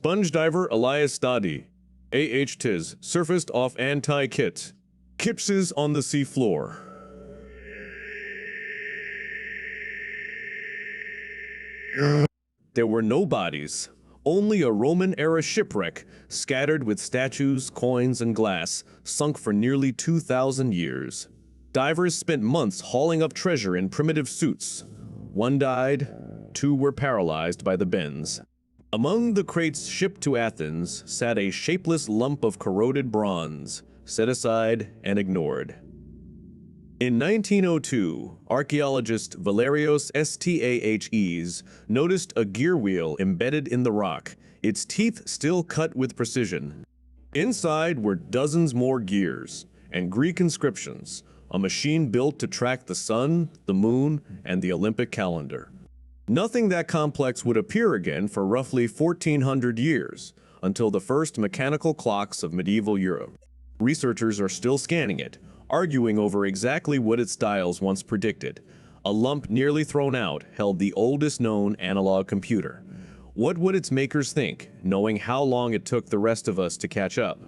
Sponge diver Elias Stadi, A.H. Tiz, surfaced off Antikythera, Kipses on the seafloor. There were no bodies, only a Roman-era shipwreck scattered with statues, coins, and glass, sunk for nearly 2,000 years. Divers spent months hauling up treasure in primitive suits. One died, 2 were paralyzed by the bends. Among the crates shipped to Athens sat a shapeless lump of corroded bronze, set aside and ignored. In 1902, archaeologist Valerios Stahes noticed a gear wheel embedded in the rock, its teeth still cut with precision. Inside were dozens more gears and Greek inscriptions, a machine built to track the sun, the moon, and the Olympic calendar. Nothing that complex would appear again for roughly 1,400 years, until the first mechanical clocks of medieval Europe. Researchers are still scanning it, arguing over exactly what its dials once predicted. A lump nearly thrown out held the oldest known analog computer. What would its makers think, knowing how long it took the rest of us to catch up?